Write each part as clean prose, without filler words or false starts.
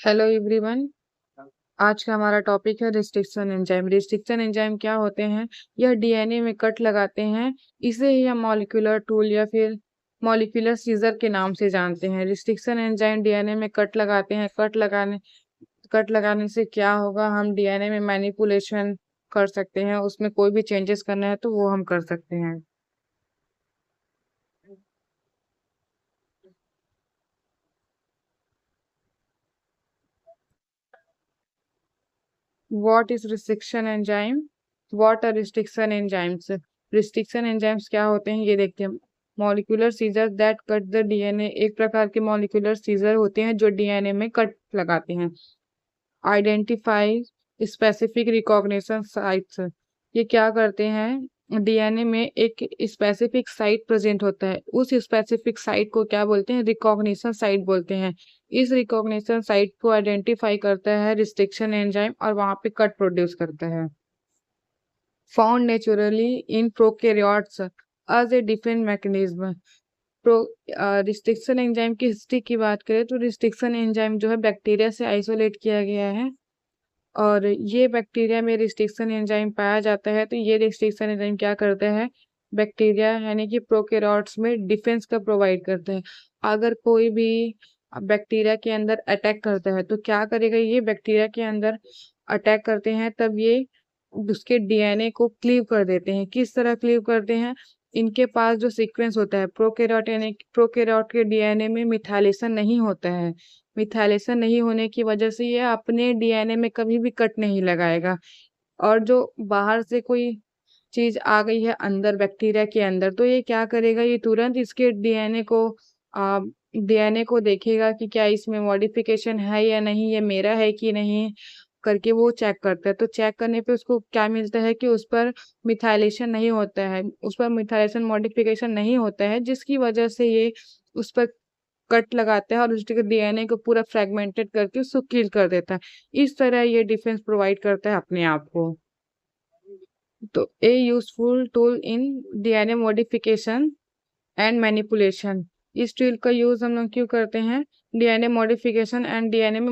Hello everyone. आज का हमारा टॉपिक है रिस्ट्रिक्शन एंजाइम। रिस्ट्रिक्शन एंजाइम क्या होते हैं? यह डीएनए में कट लगाते हैं। इसे ही हम मॉलिक्यूलर टूल या फिर मॉलिक्यूलर सीजर के नाम से जानते हैं। रिस्ट्रिक्शन एंजाइम डीएनए में कट लगाते हैं। कट लगाने से क्या होगा? हम डीएनए में मैनिपुलेशन कर सकते हैं। उसमें कोई भी चेंजेस करना है तो वो हम कर सकते हैं। What is restriction enzyme? What are restriction enzymes? Restriction enzymes क्या होते हैं ये देखते हैं। Molecular scissor that cut the DNA, एक प्रकार के मॉलिक्यूलर सीजर होते हैं जो डीएनए में कट लगाते हैं। आइडेंटिफाई स्पेसिफिक रिकॉग्निशन साइट्स, ये क्या करते हैं? डीएनए में एक स्पेसिफिक साइट प्रेजेंट होता है, उस स्पेसिफिक साइट को क्या बोलते हैं? रिकॉग्निशन साइट बोलते हैं। इस रिकॉग्निशन साइट को आइडेंटिफाई करता है रिस्ट्रिक्शन एंजाइम और वहां पे कट प्रोड्यूस करता है। Found naturally in prokaryotes as a different mechanism. Pro restriction enzyme की हिस्ट्री की बात करें तो रिस्ट्रिक्शन एंजाइम जो है बैक्टीरिया से आइसोलेट किया गया है और ये बैक्टीरिया में रिस्ट्रिक्शन एंजाइम पाया जाता है। तो ये रिस्ट्रिक्शन एंजाइम क्या करता है? बैक्टीरिया यानी कि प्रोकैरियोट्स में डिफेंस का प्रोवाइड करता है। अगर कोई भी बैक्टीरिया के अंदर अटैक करता है तो क्या करेगा? ये बैक्टीरिया के अंदर अटैक करते हैं तब ये उसके डीएनए को क्लीव कर देते हैं। किस तरह क्लीव करते हैं? इनके पास जो सीक्वेंस होता है प्रोकैरियोट के डीएनए में मिथाइलेशन नहीं होता है। मिथाइलेशन नहीं होने की वजह से ये अपने डीएनए में कभी भी कट नहीं लगाएगा। और जो बाहर से कोई चीज आ गई है अंदर बैक्टीरिया के अंदर तो ये क्या करेगा? ये तुरंत इसके डीएनए को देखेगा कि क्या इसमें मॉडिफिकेशन है या नहीं, ये मेरा है कि नहीं करके वो चेक करता है। तो चेक करने पे उसको क्या मिलता है कि उस पर मिथाइलेशन नहीं होता है, उस पर मिथाइलेशन मॉडिफिकेशन नहीं होता है, जिसकी वजह से ये उस पर कट लगाता है और उसके डीएनए को पूरा फ्रेगमेंटेड करके उसको किल कर देता है। इस तरह ये डिफेंस प्रोवाइड करता है अपने आप को। तो ए useful tool in DNA modification and manipulation. इस टूल का यूज हम लोग क्यों करते हैं? डीएनए मॉडिफिकेशन एंड डीएनए में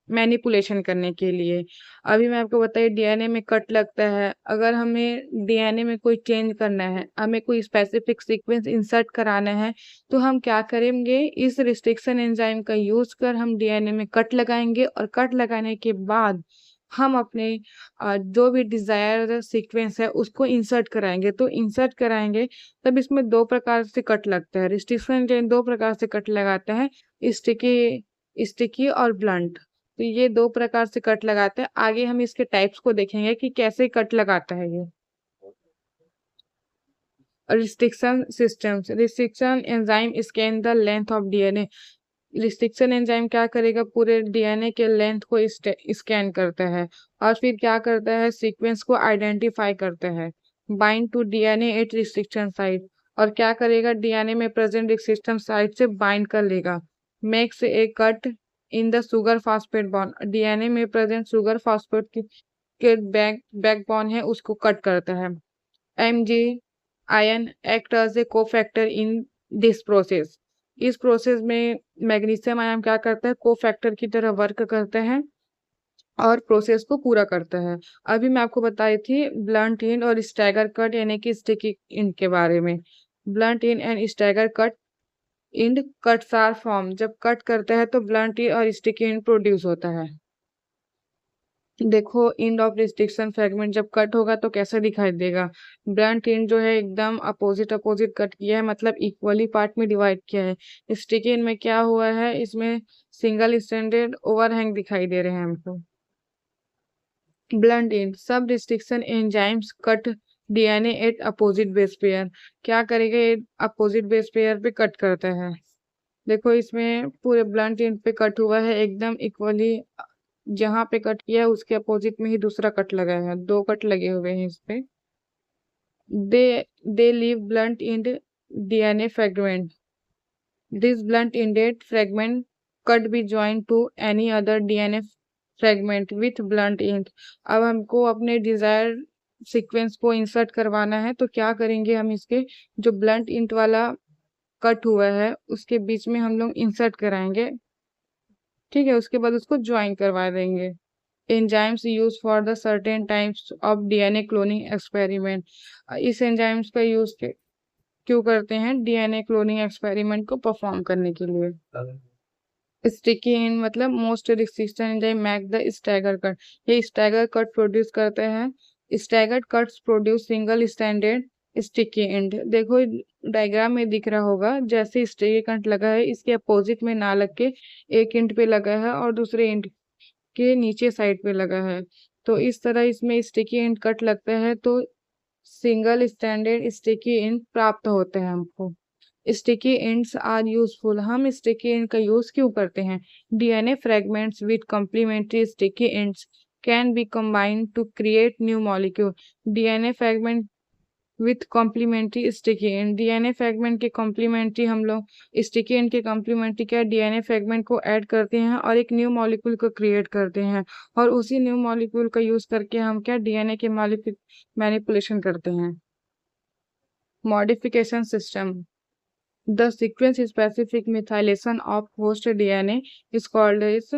मैनिपुलेशन करने के लिए। अभी मैं आपको बताइए, डीएनए में कट लगता है, अगर हमें डीएनए में कोई चेंज करना है, हमें कोई स्पेसिफिक सीक्वेंस इंसर्ट कराना है, तो हम क्या करेंगे? इस रिस्ट्रिक्शन एंजाइम का यूज कर हम डीएनए में कट लगाएंगे और कट लगाने के बाद हम अपने जो भी डिजायर सीक्वेंस है उसको इंसर्ट कराएंगे। तो इंसर्ट कराएंगे तब इसमें दो प्रकार से कट लगता है। रिस्ट्रिक्शन चेन दो प्रकार से कट लगाता है, स्टिकी स्टिकी और ब्लंट। तो ये दो प्रकार से कट लगाते हैं। आगे हम इसके टाइप्स को देखेंगे कि कैसे कट लगाता है ये। Restriction systems, restriction enzyme scan the length of DNA. Restriction enzyme क्या करेगा? पूरे डीएनए के लेंथ को स्कैन करता है और फिर क्या करता है? सीक्वेंस को आइडेंटिफाई करता है। Bind to DNA at restriction site, और क्या करेगा? डीएनए में प्रेजेंट रिस्ट्रिक्शन साइट से बाइंड कर लेगा। Makes a cut in the sugar phosphate bond, DNA में प्रेजेंट शुगर फास्फेट के बैकबोन है उसको कट करता है। Mg ion act as a cofactor in this process. इस प्रोसेस में मैग्नीशियम आयन क्या करता है? कोफैक्टर की तरह वर्क करता है और प्रोसेस को पूरा करता है। अभी मैं आपको बताई थी ब्लंट इंड और स्टैगर कट यानी कि स्टिकी इंड के बारे में। Blunt end and stagger cut end cuts are form, जब कट करता है तो ब्लंट इंड और स्टिकी इंड प्रोड्यूस होता है। देखो, इंड ऑफ रिस्ट्रिक्शन फ्रेगमेंट जब कट होगा तो कैसा दिखाई देगा? ब्लंट इंड जो है एकदम अपोजिट अपोजिट कट किया है, मतलब इक्वली पार्ट में डिवाइड किया है। स्टिकी इंड में क्या हुआ है? इसमें सिंगल स्टैंडर्ड ओवरहैंग दिखाई दे रहे हैं हमको। ब्लंट इंड सब restriction enzymes cut DNA at opposite base pair, क्या करेगा? ये अपोजिट बेस पेयर पे कट करता है। देखो, इसमें पूरे ब्लंट एंड पे कट हुआ है एकदम इक्वली। जहां पे कट किया है उसके अपोजिट में ही दूसरा कट लगा है, दो कट लगे हुए हैं इस पे। They they leave blunt end DNA fragment, this blunt ended fragment could be joined to any other DNA fragment with blunt end। अब हमको अपने डिजायर सीक्वेंस को इंसर्ट करवाना है तो क्या करेंगे? हम इसके जो ब्लंट इंट वाला कट हुआ है उसके बीच में हम लोग इंसर्ट कराएंगे ठीक है, उसके बाद उसको ज्वाइन करवा देंगे। Enzymes use for the certain types of DNA cloning experiment. इस एंजाइम्स का यूज क्यों करते हैं? डीएनए क्लोनिंग एक्सपेरिमेंट को परफॉर्म करने के लिए। स्टिकी इन मतलब most resistant enzyme make the stagger cut. ये स्टैगर कट प्रोड्यूस करते हैं। Staggered cuts produce single standard sticky end. देखो डायग्राम में दिख रहा होगा, जैसे स्टिकी कट लगा है इसके अपोजिट में ना लग के एक इंट पे लगा है और दूसरे इंट के नीचे साइड पे लगा है। तो इस तरह इसमें स्टिकी एंड कट लगता है तो सिंगल स्टैंडर्ड स्टिकी एंड प्राप्त होते हैं हमको। Sticky ends are useful. हम स्टिकी एंड का यूज क्यों करते हैं? DNA fragments with complementary sticky ends can be combined to create new molecule. DNA fragment with complementary sticky end. DNA fragment के कॉम्प्लीमेंट्री हम लोग स्टिकी एंड के complementary क्या डीएनए फ्रेगमेंट को ऐड करते हैं और एक न्यू मॉलिक्यूल को क्रिएट करते हैं, और उसी न्यू मॉलिक्यूल का यूज करके हम क्या डीएनए के मैनिपुलेशन करते हैं। Modification system. The sequence specific methylation of host DNA is called as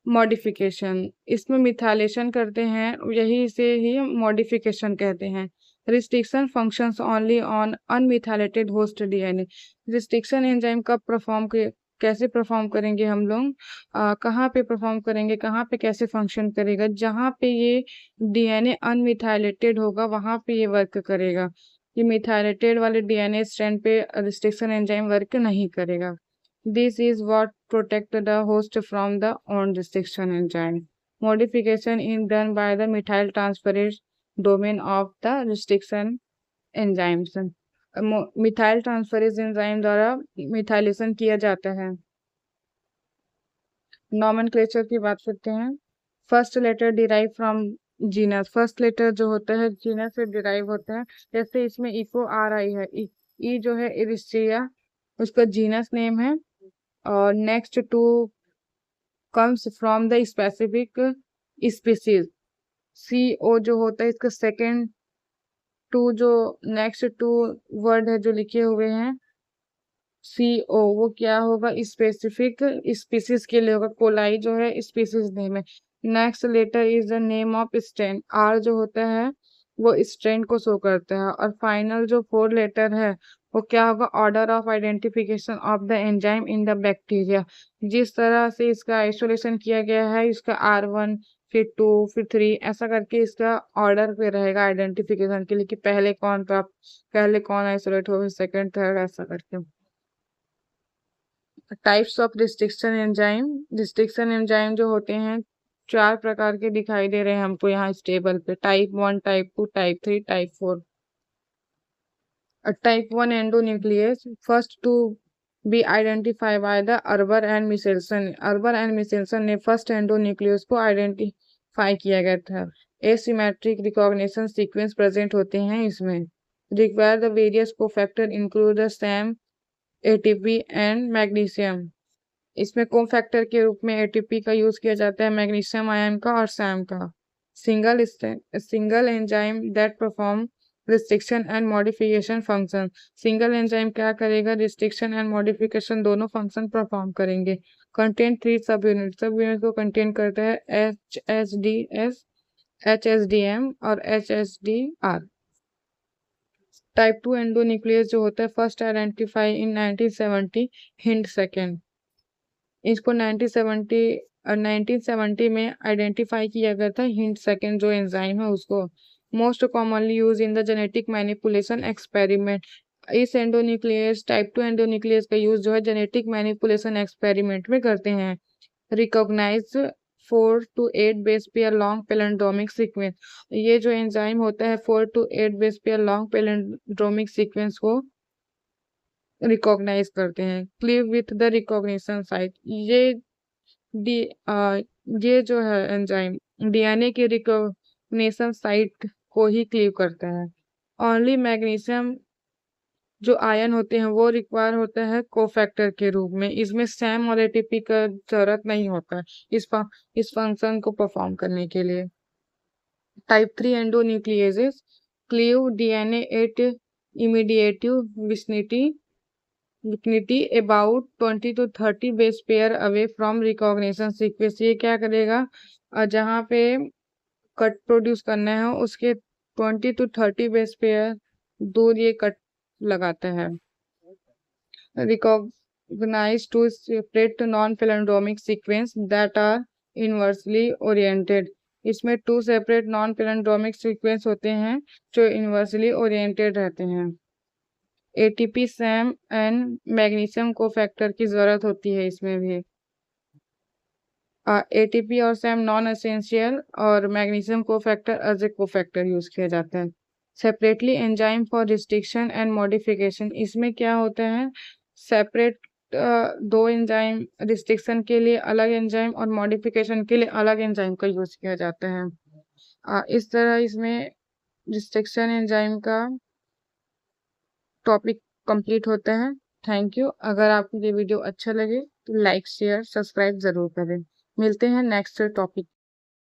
modification। इसमें मिथाइलेशन करते हैं, यही से ही मॉडिफिकेशन कहते हैं। Restriction functions only on अनमिथाइलेटेड host DNA. Restriction enzyme कब कैसे परफॉर्म करेंगे हम लोग? कहाँ पे परफॉर्म करेंगे, कहाँ पे कैसे फंक्शन करेगा? जहाँ पे ये डीएनए अनमिथाइलेटेड होगा वहाँ पे ये वर्क करेगा। ये मिथाइलेटेड वाले डीएनए स्ट्रैंड पे रिस्ट्रिक्शन एंजाइम वर्क नहीं करेगा। This is what protect the host from the on restriction enzyme. Modification in done by the methyl transferase domain of the restriction enzymes. Methyl transferase enzyme द्वारा methylation किया जाता है। Nomenclature की बात करते हैं। First letter derive from genus. First letter जो होता है जीनस से डिराइव होता है। जैसे इसमें इको आ रही है, ई जो है एरिस्ट्रिया उसका जीनस नेम है, और next two comes from the specific species. C O जो होता है इसका सेकेंड टू जो नेक्स्ट टू वर्ड है जो लिखे हुए हैं सी ओ, वो क्या होगा? स्पेसिफिक स्पीसीज के लिए होगा। कोलाई जो है स्पीसीज नेम है। Next letter is the name of strain. R जो होता है वो स्ट्रेन को शो करता है। और फाइनल जो 4 लेटर है वो क्या होगा? Order of identification of the enzyme in the bacteria. जिस तरह से इसका आइसोलेशन किया गया है, इसका R1 फिर 2 फिर 3 ऐसा करके इसका ऑर्डर पे रहेगा आइडेंटिफिकेशन के लिए कि पहले कौन आइसोलेट हो, सेकंड थर्ड ऐसा करके। Types of restriction enzyme. Restriction enzyme जो होते हैं 4 प्रकार के दिखाई दे रहे हैं हमको यहाँ इस टेबल पे। Type 1, type 2, type 3, type 4। Type 1 endonuclease first to be identify by the Arber and Meselson. Arber and Meselson ने फर्स्ट एंडोन्यूक्लियस को आइडेंटिफाई किया गया था। एसिमेट्रिक रिकॉग्निशन सीक्वेंस प्रेजेंट होते हैं इसमें। Require the various cofactor include the Sam, ATP and magnesium. इसमें cofactor के रूप में एटीपी का यूज किया जाता है, मैग्नीशियम आयन का और सैम का। Single enzyme that perform restriction and modification function. Single enzyme क्या करेगा? रिस्ट्रिक्शन एंड मॉडिफिकेशन दोनों फंक्शन परफॉर्म करेंगे। कंटेंट 3 सब यूनिट को कंटेन करता है HSDS, HSDM और HSDR। टाइप 2 एंडोन्यूक्लियस जो होता है फर्स्ट आइडेंटिफाई इन 1970, हिंट सेकेंड। इसको 1970 में आइडेंटिफाई किया गया था, हिंट सेकेंड जो एंजाइम है उसको। Most commonly use in the genetic manipulation experiment. इस एंडोन्यूक्लियस टाइप 2 एंडोन्यूक्लियस का यूज जो है जेनेटिक मैनिपुलेशन एक्सपेरिमेंट में करते हैं। Recognise 4 to 8 base pair long palindromic sequence. ये जो एंजाइम होता है 4 to 8 base pair long palindromic sequence को रिकॉग्नाइज करते हैं। Cleave with the recognition site. डी ये जो है एंजाइम डीएनए के रिकॉग्निशन साइट को ही क्लीव करता है। ओनली मैग्नीशियम जो आयन होते हैं वो रिक्वायर होता है कोफैक्टर के रूप में। इसमें सैम और एटीपी का जरूरत नहीं होता है इस फंक्शन को परफॉर्म करने के लिए। Type 3 endonucleases cleave DNA at immediate vicinity vicinity about 20 to 30 base pair away from recognition sequence. ये क्या करेगा, जहाँ पे कट प्रोड्यूस करना है उसके 20 to 30 बेस पेयर दूर ये कट लगाता है। Recognize two separate non-palindromic sequence that are inversely oriented। इसमें 2 सेपरेट नॉन पैलिंड्रोमिक सीक्वेंस होते हैं जो इन्वर्सली ओरिएंटेड रहते हैं। ATP SAM and magnesium cofactor की जरूरत होती है इसमें भी। एटीपी और सैम नॉन एसेंशियल और magnesium cofactor as a cofactor use किया जाता है। Separately enzyme for restriction and modification. इसमें क्या होता है, सेपरेट दो एंजाइम, रिस्ट्रिक्शन के लिए अलग एंजाइम और मॉडिफिकेशन के लिए अलग एंजाइम का यूज किया जाता है। इस तरह इसमें रिस्ट्रिक्शन एंजाइम का टॉपिक कंप्लीट होता है। Thank you. अगर आपको ये वीडियो अच्छा लगे तो लाइक शेयर सब्सक्राइब जरूर करें। मिलते हैं नेक्स्ट टॉपिक।